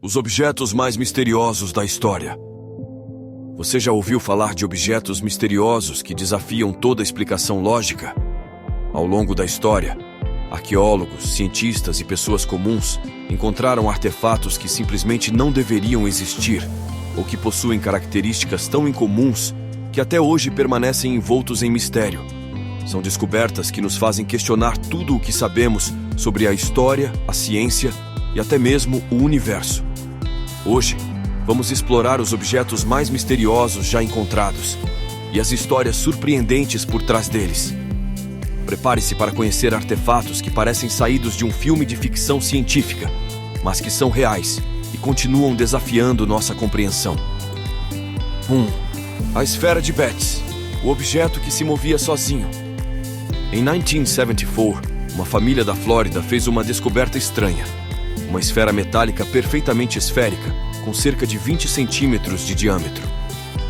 Os objetos mais misteriosos da história. Você já ouviu falar de objetos misteriosos que desafiam toda explicação lógica? Ao longo da história, arqueólogos, cientistas e pessoas comuns encontraram artefatos que simplesmente não deveriam existir ou que possuem características tão incomuns que até hoje permanecem envoltos em mistério. São descobertas que nos fazem questionar tudo o que sabemos sobre a história, a ciência e até mesmo o universo. Hoje, vamos explorar os objetos mais misteriosos já encontrados e as histórias surpreendentes por trás deles. Prepare-se para conhecer artefatos que parecem saídos de um filme de ficção científica, mas que são reais e continuam desafiando nossa compreensão. 1. A esfera de Betz, o objeto que se movia sozinho. Em 1974, uma família da Flórida fez uma descoberta estranha. Uma esfera metálica perfeitamente esférica, com cerca de 20 centímetros de diâmetro.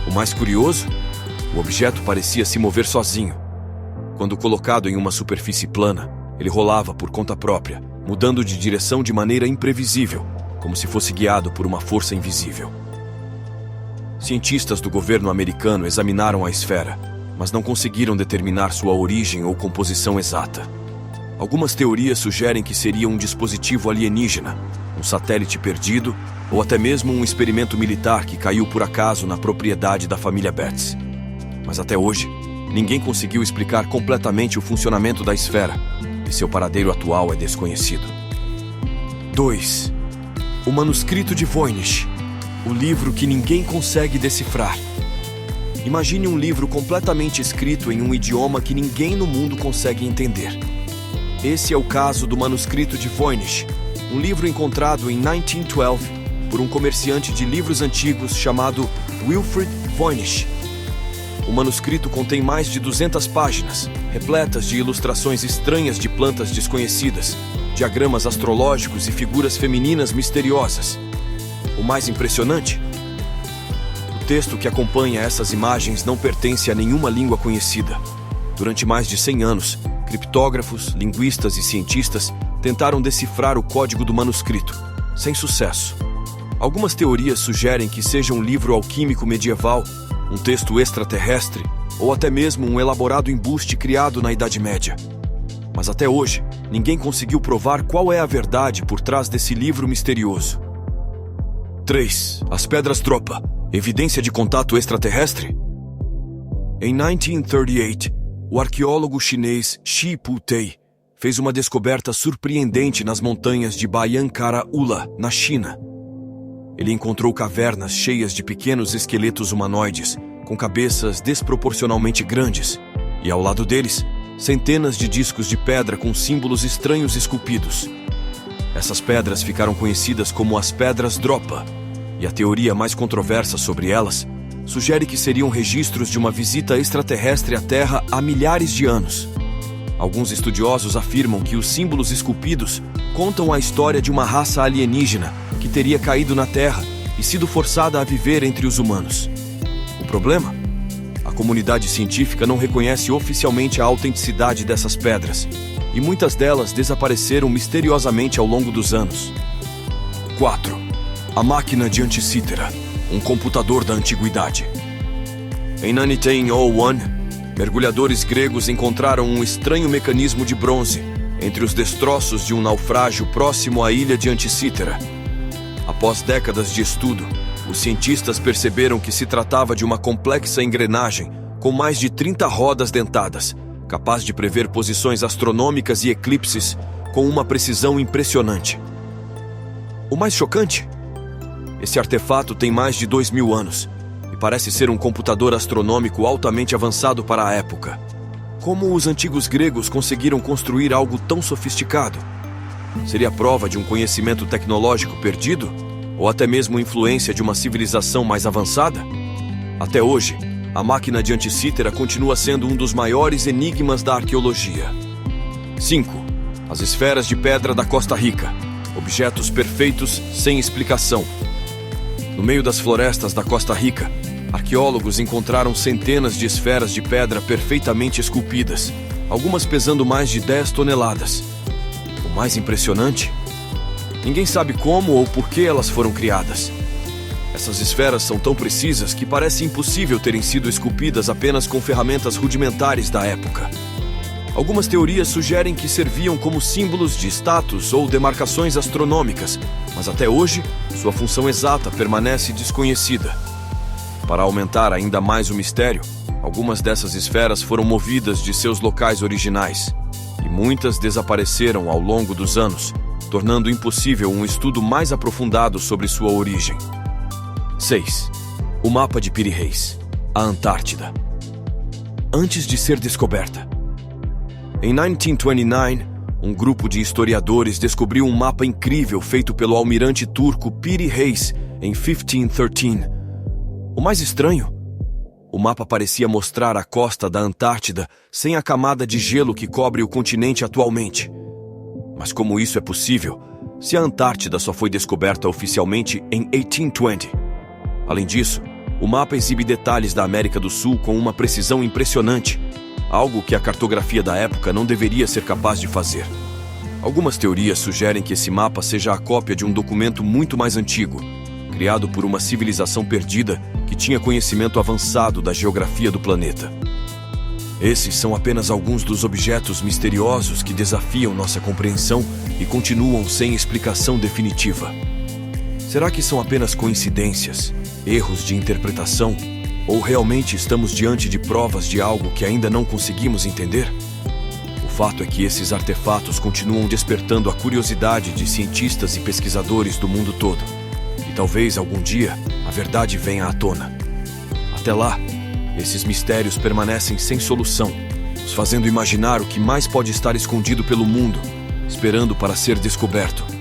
O mais curioso? O objeto parecia se mover sozinho. Quando colocado em uma superfície plana, ele rolava por conta própria, mudando de direção de maneira imprevisível, como se fosse guiado por uma força invisível. Cientistas do governo americano examinaram a esfera, mas não conseguiram determinar sua origem ou composição exata. Algumas teorias sugerem que seria um dispositivo alienígena, um satélite perdido ou até mesmo um experimento militar que caiu por acaso na propriedade da família Betz. Mas até hoje, ninguém conseguiu explicar completamente o funcionamento da esfera e seu paradeiro atual é desconhecido. 2. O manuscrito de Voynich, o livro que ninguém consegue decifrar. Imagine um livro completamente escrito em um idioma que ninguém no mundo consegue entender. Esse é o caso do manuscrito de Voynich, um livro encontrado em 1912 por um comerciante de livros antigos chamado Wilfrid Voynich. O manuscrito contém mais de 200 páginas, repletas de ilustrações estranhas de plantas desconhecidas, diagramas astrológicos e figuras femininas misteriosas. O mais impressionante? O texto que acompanha essas imagens não pertence a nenhuma língua conhecida. Durante mais de 100 anos, criptógrafos, linguistas e cientistas tentaram decifrar o código do manuscrito, sem sucesso. Algumas teorias sugerem que seja um livro alquímico medieval, um texto extraterrestre ou até mesmo um elaborado embuste criado na Idade Média. Mas até hoje, ninguém conseguiu provar qual é a verdade por trás desse livro misterioso. 3. As pedras Dropa, evidência de contato extraterrestre? Em 1938, o arqueólogo chinês Shi Putei fez uma descoberta surpreendente nas montanhas de Bayankara Ula, na China. Ele encontrou cavernas cheias de pequenos esqueletos humanoides, com cabeças desproporcionalmente grandes, e ao lado deles, centenas de discos de pedra com símbolos estranhos esculpidos. Essas pedras ficaram conhecidas como as pedras Dropa, e a teoria mais controversa sobre elas sugere que seriam registros de uma visita extraterrestre à Terra há milhares de anos. Alguns estudiosos afirmam que os símbolos esculpidos contam a história de uma raça alienígena que teria caído na Terra e sido forçada a viver entre os humanos. O problema? A comunidade científica não reconhece oficialmente a autenticidade dessas pedras, e muitas delas desapareceram misteriosamente ao longo dos anos. 4. A máquina de Anticítera, um computador da antiguidade. Em 1901, mergulhadores gregos encontraram um estranho mecanismo de bronze entre os destroços de um naufrágio próximo à ilha de Anticítera. Após décadas de estudo, os cientistas perceberam que se tratava de uma complexa engrenagem com mais de 30 rodas dentadas, capaz de prever posições astronômicas e eclipses com uma precisão impressionante. O mais chocante? Esse artefato tem mais de 2.000 anos e parece ser um computador astronômico altamente avançado para a época. Como os antigos gregos conseguiram construir algo tão sofisticado? Seria prova de um conhecimento tecnológico perdido? Ou até mesmo influência de uma civilização mais avançada? Até hoje, a máquina de Anticítera continua sendo um dos maiores enigmas da arqueologia. 5. As esferas de pedra da Costa Rica. Objetos perfeitos sem explicação. No meio das florestas da Costa Rica, arqueólogos encontraram centenas de esferas de pedra perfeitamente esculpidas, algumas pesando mais de 10 toneladas. O mais impressionante? Ninguém sabe como ou por que elas foram criadas. Essas esferas são tão precisas que parece impossível terem sido esculpidas apenas com ferramentas rudimentares da época. Algumas teorias sugerem que serviam como símbolos de status ou demarcações astronômicas, mas até hoje, sua função exata permanece desconhecida. Para aumentar ainda mais o mistério, algumas dessas esferas foram movidas de seus locais originais, e muitas desapareceram ao longo dos anos, tornando impossível um estudo mais aprofundado sobre sua origem. 6. O mapa de Piri Reis, a Antártida. Antes de ser descoberta. Em 1929, um grupo de historiadores descobriu um mapa incrível feito pelo almirante turco Piri Reis em 1513. O mais estranho? O mapa parecia mostrar a costa da Antártida sem a camada de gelo que cobre o continente atualmente. Mas como isso é possível, se a Antártida só foi descoberta oficialmente em 1820? Além disso, o mapa exibe detalhes da América do Sul com uma precisão impressionante, algo que a cartografia da época não deveria ser capaz de fazer. Algumas teorias sugerem que esse mapa seja a cópia de um documento muito mais antigo, criado por uma civilização perdida que tinha conhecimento avançado da geografia do planeta. Esses são apenas alguns dos objetos misteriosos que desafiam nossa compreensão e continuam sem explicação definitiva. Será que são apenas coincidências, erros de interpretação, ou realmente estamos diante de provas de algo que ainda não conseguimos entender? O fato é que esses artefatos continuam despertando a curiosidade de cientistas e pesquisadores do mundo todo. E talvez algum dia a verdade venha à tona. Até lá, esses mistérios permanecem sem solução, nos fazendo imaginar o que mais pode estar escondido pelo mundo, esperando para ser descoberto.